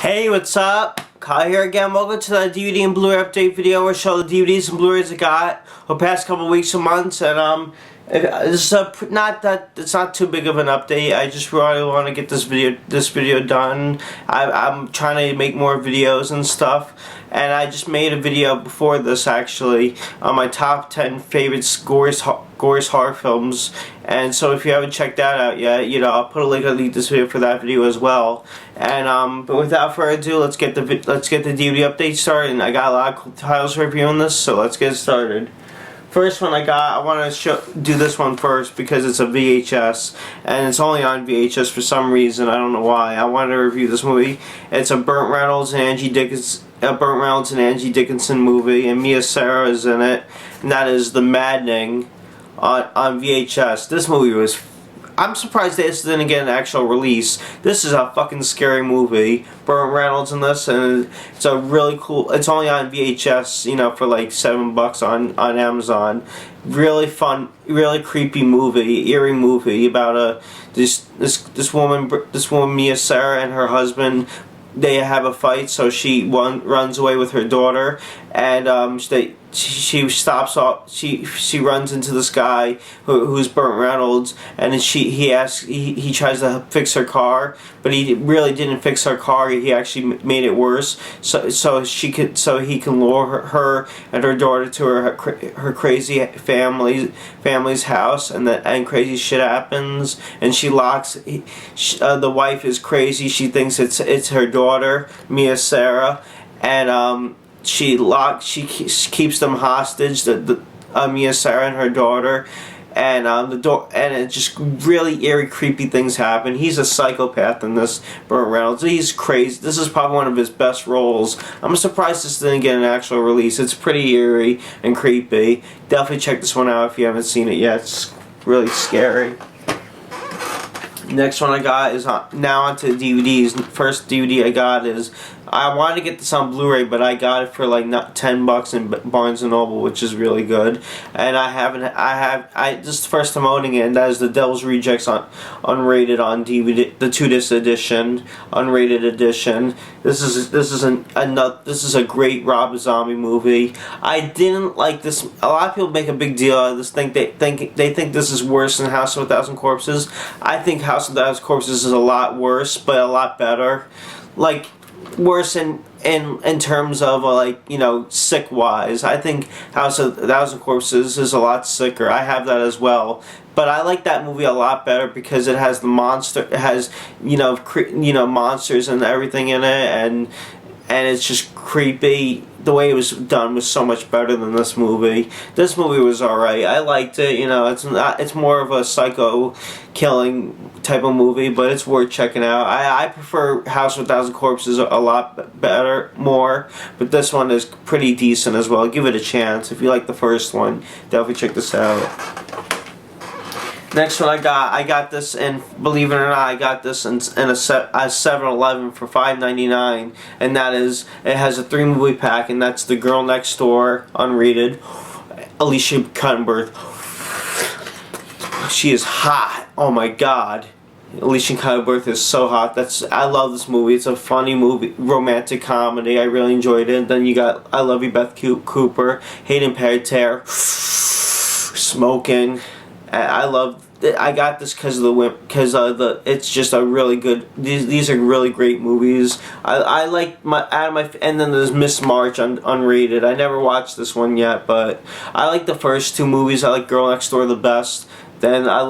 Hey, what's up? Kyle here again. Welcome to the DVD and Blu-ray update video where I show the DVDs and Blu-rays I got over the past couple weeks and months. And this is it's not too big of an update. I just really want to get this video done. I'm trying to make more videos and stuff. And I just made a video before this actually on my top 10 favorite goriest horror films. And so if you haven't checked that out yet, I'll put a link underneath this video for that video as well. And but without further ado, let's get the DVD update started. And I got a lot of cool titles reviewing this, so let's get started. First one I want to do this one first because it's a VHS and it's only on VHS for some reason. I don't know why. I wanted to review this movie. It's a Burt Reynolds and Angie Dickinson movie, and Mia Sara is in it, and that is The Maddening on VHS. This movie was... I'm surprised this didn't get an actual release. This is a fucking scary movie. Burt Reynolds in this, and it's a really cool... It's only on VHS, for like $7 on Amazon. Really fun, really creepy movie, eerie movie about this woman Mia Sara and her husband. They have a fight, so she runs away with her daughter, and she stops off. She runs into this guy who's Burt Reynolds, and he tries to fix her car, but he really didn't fix her car. He actually made it worse, so he can lure her and her daughter to her crazy family's house, and crazy shit happens, and she locks. The wife is crazy. She thinks it's her daughter, Mia Sara, and she keeps them hostage, Mia Sara and her daughter, and it just really eerie, creepy things happen. He's a psychopath in this, Burt Reynolds. He's crazy. This is probably one of his best roles. I'm surprised this didn't get an actual release. It's pretty eerie and creepy. Definitely check this one out if you haven't seen it yet. It's really scary. Next one I got is now onto DVDs. First DVD I got is, I wanted to get this on Blu-ray, but I got it for like $10 in Barnes & Noble, which is really good. And this is the first time owning it, and that is The Devil's Rejects unrated on DVD, the 2-disc edition, unrated edition. This is a great Rob Zombie movie. I didn't like this. A lot of people make a big deal out of this. They think this is worse than House of a Thousand Corpses. I think House of a Thousand Corpses is a lot worse, but a lot better. Like, worse in terms of sick wise. I think House of a Thousand Corpses is a lot sicker. I have that as well, but I like that movie a lot better because it has the monster. It has monsters and everything in it, and it's just creepy. The way it was done was so much better than this movie. This movie was alright. I liked it. It's more of a psycho killing type of movie, but it's worth checking out. I prefer House of a Thousand Corpses a lot more, but this one is pretty decent as well. Give it a chance. If you like the first one, definitely check this out. Next one I got this, and believe it or not, I got this in a 7-Eleven for $5.99, and that is, it has a 3-movie pack, and that's The Girl Next Door, unrated, Alicia Cuttenberg. She is hot. Oh my god. Alicia Cuttenberg is so hot. I love this movie. It's a funny movie, romantic comedy. I really enjoyed it. And then you got I Love You, Beth Cooper, Hayden Panettiere, smoking. I got this because it's just a really good. These are really great movies. I like and then there's Miss March unrated. I never watched this one yet, but I like the first 2 movies. I like Girl Next Door the best. Then I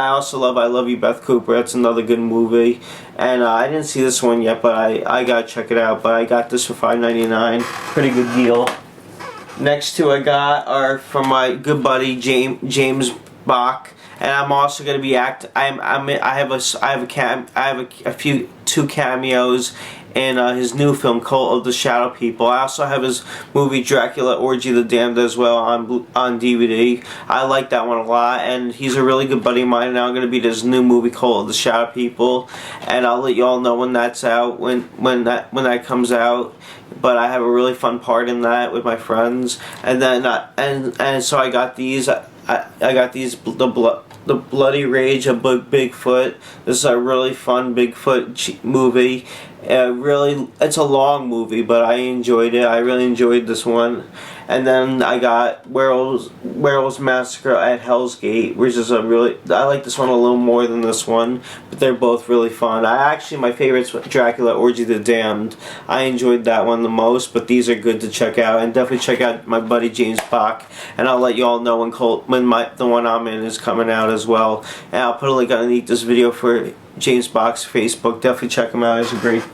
also love I Love You, Beth Cooper. That's another good movie. And I didn't see this one yet, but I gotta check it out. But I got this for $5.99. Pretty good deal. Next 2 I got are from my good buddy James Bach, and I'm also going to be I have 2 cameos in his new film Cult of the Shadow People. I also have his movie Dracula Orgy of the Damned as well on DVD. I like that one a lot, and he's a really good buddy of mine. Now I'm going to be this new movie Cult of the Shadow People, and I'll let you all know when that's out, when that comes out. But I have a really fun part in that with my friends, and then and so I got these. I got these The Bloody Rage of Bigfoot. This is a really fun Bigfoot movie. It's a long movie, but I enjoyed it. I really enjoyed this one. And then I got Werewolves Massacre at Hell's Gate, which is I like this one a little more than this one, but they're both really fun. My favorite's Dracula Orgy of the Damned. I enjoyed that one the most, but these are good to check out. And definitely check out my buddy James Bach, and I'll let you all know when the one I'm in is coming out as well. And I'll put a link underneath this video for James Bach's Facebook. Definitely check him out.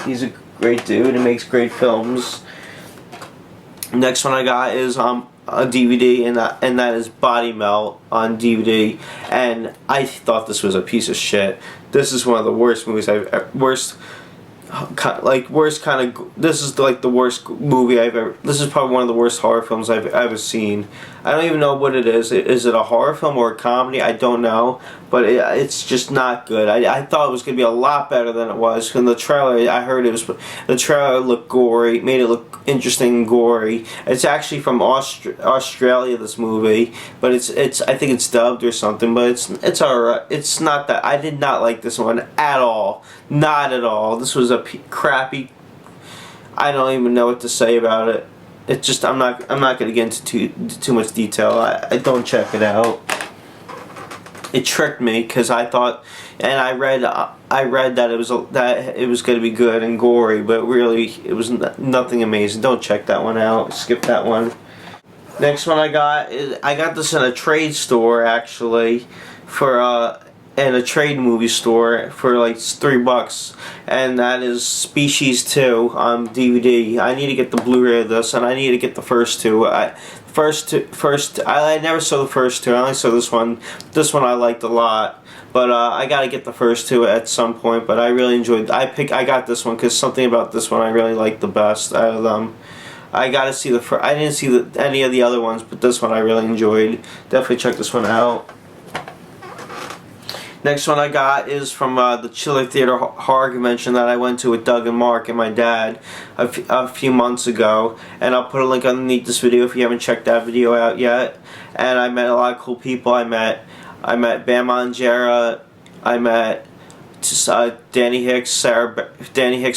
He's a great dude and makes great films. Next one I got is a DVD, and that is Body Melt on DVD, and I thought this was a piece of shit. This is one of the worst movies this is like the worst movie this is probably one of the worst horror films I've ever seen. I don't even know what it is. Is it a horror film or a comedy? I don't know, but it's just not good. I thought it was going to be a lot better than it was. From the trailer, the trailer looked gory, made it look interesting and gory. It's actually from Australia, this movie, but I think it's dubbed or something, but it's alright. It's not that. I did not like this one at all. Not at all. This was a crappy. I don't even know what to say about it. It's just I'm not going to get into too much detail. I don't check it out. It tricked me because I thought, and I read that it was going to be good and gory, but really it was nothing amazing. Don't check that one out. Skip that one. Next one I got this in a trade store actually, in a trade movie store for like $3, and that is Species 2 on DVD. I need to get the Blu-ray of this, and I need to get the first two. I never saw the first two. I only saw this one. This one I liked a lot, but I gotta get the first two at some point. But I really enjoyed. I got this one because something about this one I really liked the best out of them. I gotta see the first. I didn't see any of the other ones, but this one I really enjoyed. Definitely check this one out. Next one I got is from the Chiller Theater Horror Convention that I went to with Doug and Mark and my dad a few months ago. And I'll put a link underneath this video if you haven't checked that video out yet. And I met a lot of cool people. I met Bam Margera. I met Danny Hicks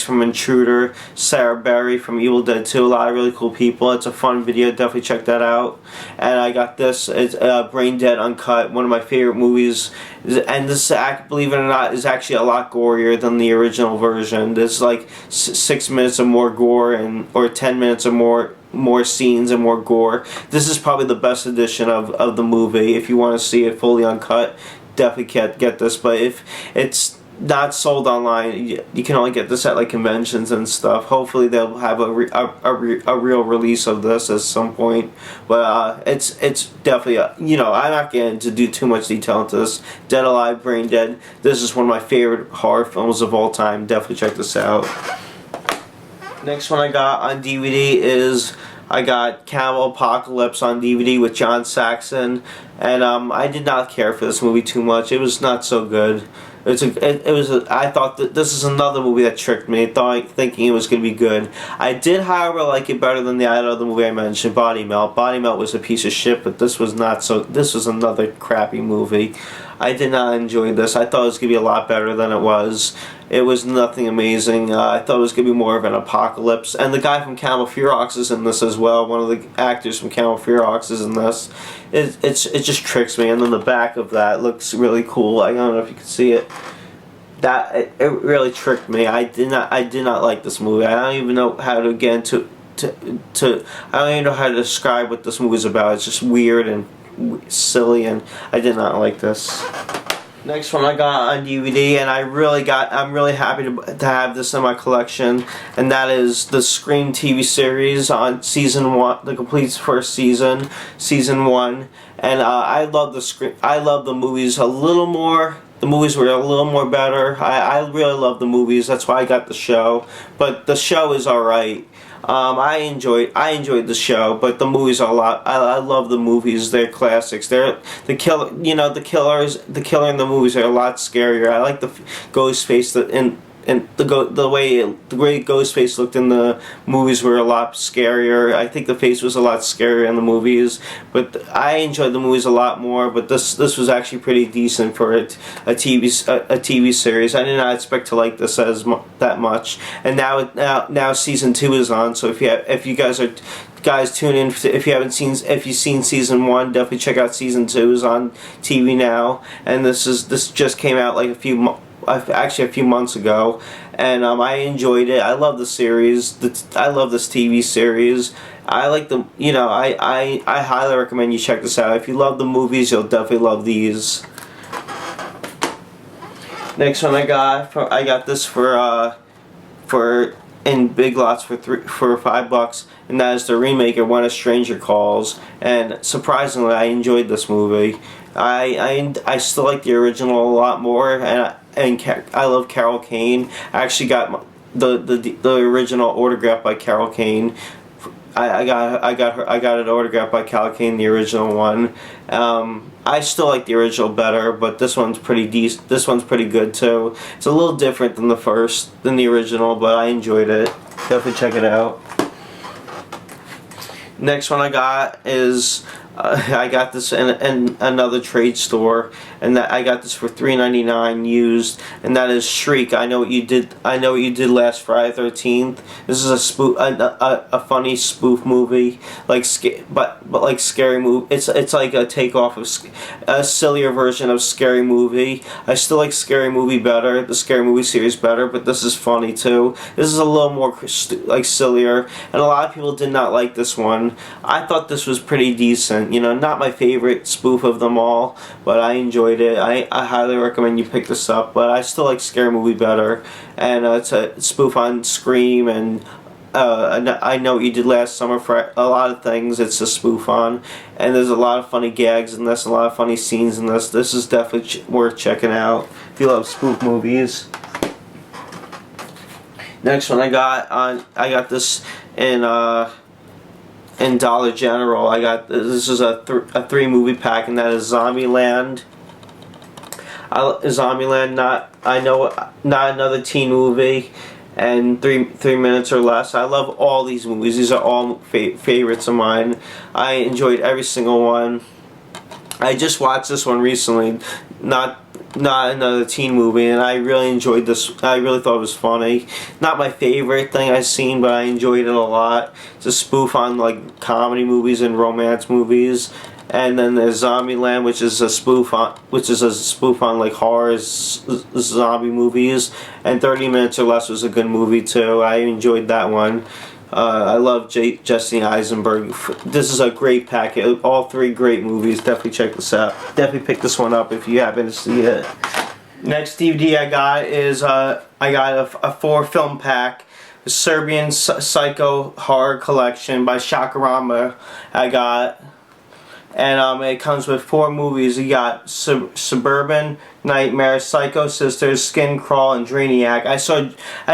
from Intruder, Sarah Berry from Evil Dead 2, a lot of really cool people. It's a fun video, definitely check that out. And I got this, it's Braindead Uncut, one of my favorite movies, and this, believe it or not, is actually a lot gorier than the original version. There's like 6 minutes of more gore, or 10 minutes of more scenes and more gore. This is probably the best edition of the movie. If you want to see it fully uncut, definitely get this, but if it's not sold online, you can only get this at like conventions and stuff. Hopefully they'll have a real release of this at some point, but it's definitely I'm not getting to do too much detail into this. Dead Alive, Braindead, this is one of my favorite horror films of all time. Definitely check this out. Next one I got on DVD is I got Cannibal Apocalypse on DVD with John Saxon, and I did not care for this movie too much. It was not so good. I thought that this is another movie that tricked me, thinking it was going to be good. I did, however, like it better than the other movie I mentioned, Body Melt. Body Melt was a piece of shit, but this was not so. This was another crappy movie. I did not enjoy this. I thought it was going to be a lot better than it was. It was nothing amazing. I thought it was going to be more of an apocalypse. And the guy from Cannibal Ferox is in this as well. One of the actors from Cannibal Ferox is in this. It just tricks me. And then the back of that looks really cool. I don't know if you can see it. It really tricked me. I did not like this movie. I don't even know how to get into I don't even know how to describe what this movie is about. It's just weird and silly, and I did not like this. Next one I got on DVD, and I'm really happy to have this in my collection, and that is the Scream TV series on season 1, the complete first season 1. And I love the movies a little more. The movies were a little more better. I really love the movies. That's why I got the show. But the show is alright. I enjoyed the show, but the movies are a lot. I love the movies. They're classics. The killer in the movies are a lot scarier. I like the ghost face in and the way Ghostface looked in the movies were a lot scarier. I think the face was a lot scarier in the movies, but I enjoyed the movies a lot more. But this was actually pretty decent for a TV series. I did not expect to like this that much, and now season 2 is on. So if you guys tune in if you've seen season 1, definitely check out season 2 is on TV now, and this just came out like a few months ago, and I enjoyed it. I love the series. I love this TV series. I like the I highly recommend you check this out. If you love the movies, you'll definitely love these. Next one I got this for in Big Lots for $5, and that is the remake of When a Stranger Calls. And surprisingly, I enjoyed this movie. I still like the original a lot more, and I love Carol Kane. I actually got the original autographed by Carol Kane. I got it autographed by Carol Kane, the original one. I still like the original better, but this one's pretty decent. This one's pretty good too. It's a little different than the original, but I enjoyed it. Definitely check it out. Next one I got is I got this in another trade store, and I got this for $3.99 used, and that is Shriek. I know what you did. I know what you did last Friday 13th. This is a funny spoof movie, but like scary movie. It's like a takeoff of a sillier version of Scary Movie. I still like Scary Movie better, the Scary Movie series better, but this is funny too. This is a little more like sillier, and a lot of people did not like this one. I thought this was pretty decent. Not my favorite spoof of them all, but I enjoyed it. I highly recommend you pick this up, but I still like Scary Movie better. And it's a spoof on Scream, and I Know What You Did Last Summer. For a lot of things it's a spoof on, and there's a lot of funny gags in this, a lot of funny scenes in this. This is definitely worth checking out if you love spoof movies. Next one I got this in Dollar General. This is a 3-movie pack, and that is Zombieland. Zombieland, not another teen movie, and 3 minutes or less. I love all these movies. These are all favorites of mine. I enjoyed every single one. I just watched this one recently, not another teen movie, and I really enjoyed this. I really thought it was funny. Not my favorite thing I've seen, but I enjoyed it a lot. It's a spoof on like comedy movies and romance movies. And then there's Zombieland, which is a spoof on like horror zombie movies. And 30 Minutes or Less was a good movie too. I enjoyed that one. I love Jesse Eisenberg. This is a great packet. All 3 great movies. Definitely check this out. Definitely pick this one up if you happen to see it. Next DVD I got is I got a 4-film pack. The Serbian Psycho Horror Collection by Shakarama. I got. And it comes with 4 movies. You got Suburban Nightmare, Psycho Sisters, Skin Crawl, and Drainiac. I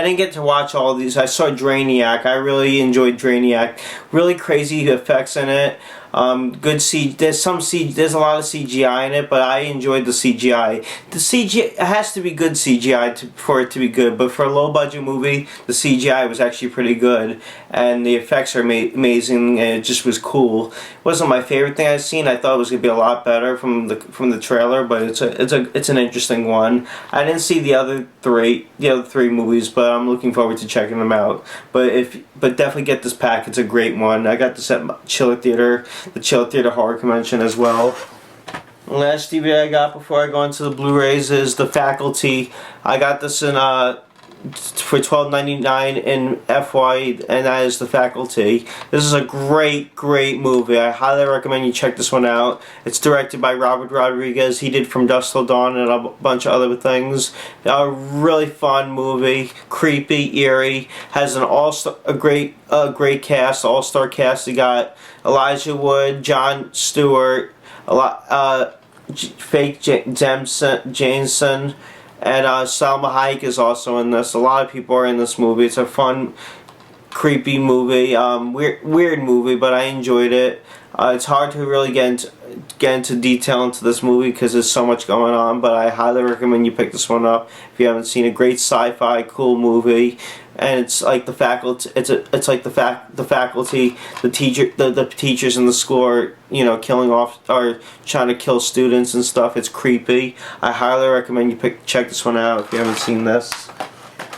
didn't get to watch all of these. I saw Drainiac. I really enjoyed Drainiac. Really crazy effects in it. Good there's a lot of CGI in it, but I enjoyed the CGI. The CGI, it has to be good CGI for it to be good, but for a low budget movie, the CGI was actually pretty good, and the effects are amazing, and it just was cool. It wasn't my favorite thing I've seen. I thought it was gonna be a lot better from the trailer, but it's an interesting one. I didn't see the other 3 movies, but I'm looking forward to checking them out. But definitely get this pack. It's a great one. I got this at Chiller Theater. The Chiller Theater Horror Convention as well. The last DVD I got before I go into the Blu-rays is The Faculty. I got this for $12.99 in FY, and that is The Faculty. This is a great movie. I highly recommend you check this one out. It's directed by Robert Rodriguez. He did From Dusk Till Dawn and a bunch of other things. A really fun movie, creepy, eerie. Has a great cast, all-star cast. You got Elijah Wood, Jon Stewart, Fake Jameson, and Salma Hayek is also in this. A lot of people are in this movie. It's a fun creepy movie, weird movie, but I enjoyed it. It's hard to really get into detail into this movie because there's so much going on, but I highly recommend you pick this one up if you haven't seen a great sci-fi cool movie. And it's like the faculty, it's like the faculty, the teachers in the school are, you know, killing off or trying to kill students and stuff. It's creepy. I highly recommend you check this one out if you haven't seen this.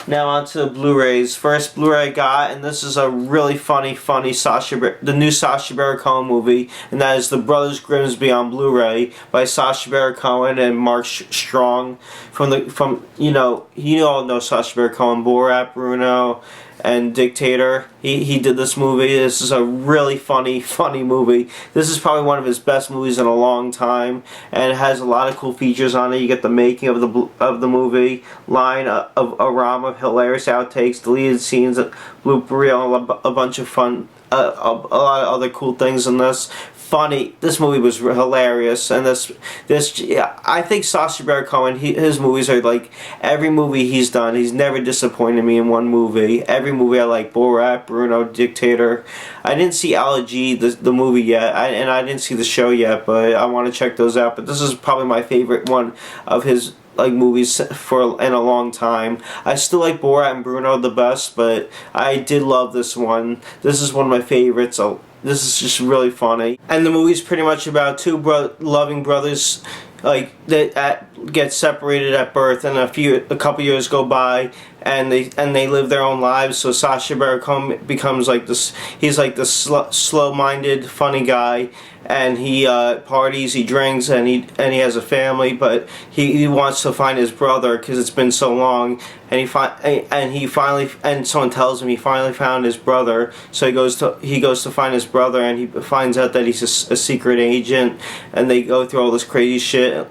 Now on to the Blu-rays. First Blu-ray I got, and this is a really funny the new Sacha Baron Cohen movie, and that is the Brothers Grimsby on Blu-ray by Sacha Baron Cohen and Mark Strong. You all know Sacha Baron Cohen, Borat, Bruno, and Dictator. He did this movie. This is a really funny movie. This is probably one of his best movies in a long time, and it has a lot of cool features on it. You get the making of the movie, line of a ROM of hilarious outtakes, deleted scenes, blooper reel, a bunch of fun, a lot of other cool things in this. Funny. This movie was hilarious, and I think Sacha Baron Cohen, his movies are like every movie he's done. He's never disappointed me in one movie. Every movie I like. Borat, Bruno, Dictator. I didn't see Allergy, the movie yet, and I didn't see the show yet, but I want to check those out. But this is probably my favorite one of his movies in a long time. I still like Borat and Bruno the best, but I did love this one. This is one of my favorites. So this is just really funny. And the movie's pretty much about two loving brothers that get separated at birth, and a couple years go by, and they live their own lives. So Sacha Baron Cohen becomes like this. He's like this slow-minded, funny guy, and he parties, he drinks, and he has a family. But he wants to find his brother because it's been so long. And someone tells him he finally found his brother. So he goes to find his brother, and he finds out that he's a secret agent. And they go through all this crazy shit.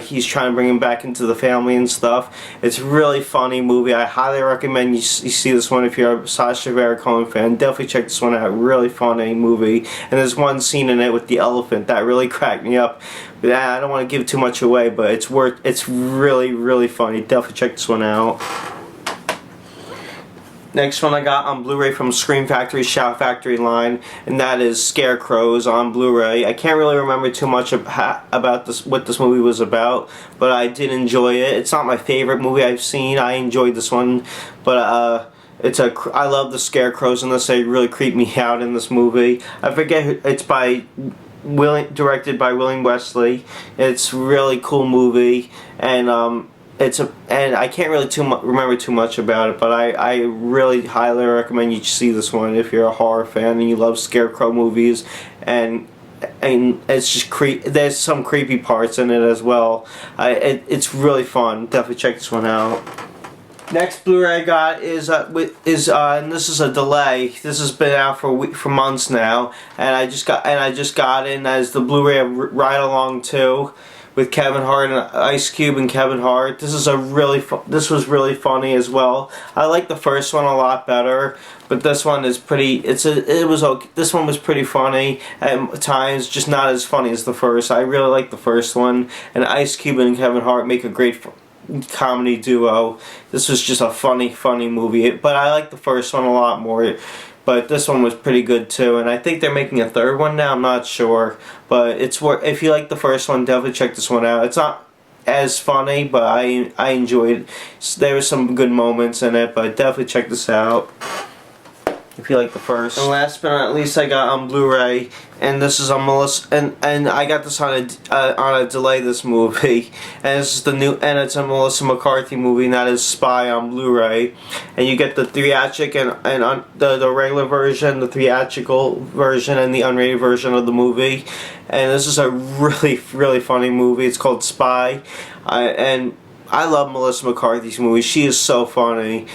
He's trying to bring him back into the family and stuff. It's a really funny movie. I highly recommend you see this one if you're a Sacha Baron Cohen fan. Definitely check this one out. Really funny movie. And there's one scene in it with the elephant that really cracked me up. But I don't want to give too much away, but it's really funny. Definitely check this one out. Next one I got on Blu-ray from Scream Factory, Shout Factory line, and that is Scarecrows on Blu-ray. I can't really remember too much about what this movie was about, but I did enjoy it. It's not my favorite movie I've seen. I enjoyed this one, but I love the Scarecrows in this. They really creep me out in this movie. I forget who, it's directed by William Wesley. It's a really cool movie, and I can't really remember too much about it, but I really highly recommend you see this one if you're a horror fan and you love Scarecrow movies, and it's just there's some creepy parts in it as well. It's really fun. Definitely check this one out. Next Blu-ray I got is and this is a delay. This has been out for months now, and I just got in as the Blu-ray of Ride Along 2. With Kevin Hart and Ice Cube and Kevin Hart. This was really funny as well. I like the first one a lot better, but this one is pretty. This one was pretty funny at times, just not as funny as the first. I really like the first one, and Ice Cube and Kevin Hart make a great comedy duo. This was just a funny movie, but I like the first one a lot more. But this one was pretty good too, and I think they're making a third one now. I'm not sure, but if you like the first one, definitely check this one out. It's not as funny, but I enjoyed it. There were some good moments in it, but definitely check this out if you like the first. And last but not least, I got on Blu-ray, and this is on Melissa, and I got this on a delay. This movie, and this is it's a Melissa McCarthy movie, and that is Spy on Blu-ray, and you get the theatric and the regular version, the theatrical version, and the unrated version of the movie. And this is a really funny movie. It's called Spy, and I love Melissa McCarthy's movies. She is so funny.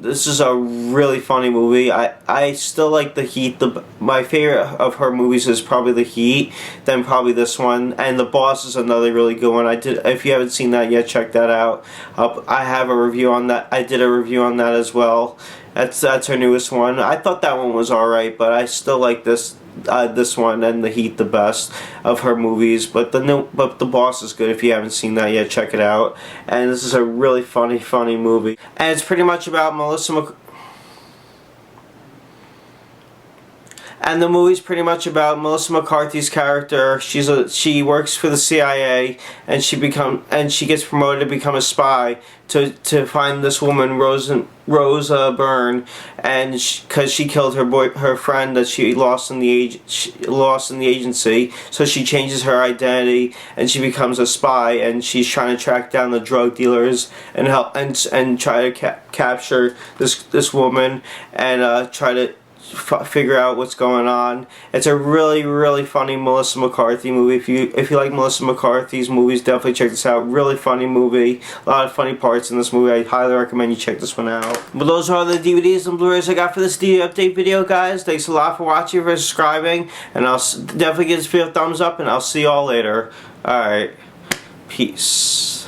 This is a really funny movie. I still like The Heat. My favorite of her movies is probably The Heat, then probably this one, and The Boss is another really good one. If you haven't seen that yet, check that out. I have a review on that. I did a review on that as well. That's her newest one. I thought that one was alright, but I still like this one and The Heat the best of her movies, but The Boss is good. If you haven't seen that yet, check it out. And this is a really funny movie, and it's pretty much about And the movie's pretty much about Melissa McCarthy's character. She works for the CIA, and she gets promoted to become a spy to find this woman Rosa Byrne, and because she killed her friend that she lost in the agency, so she changes her identity and she becomes a spy, and she's trying to track down the drug dealers and help and try to capture this woman and try to figure out what's going on. It's a really, really funny Melissa McCarthy movie. If you like Melissa McCarthy's movies, definitely check this out. Really funny movie. A lot of funny parts in this movie. I highly recommend you check this one out. But those are all the DVDs and Blu-rays I got for this update video, guys. Thanks a lot for watching, for subscribing, and I'll definitely give this video a thumbs up, and I'll see y'all later. Alright. Peace.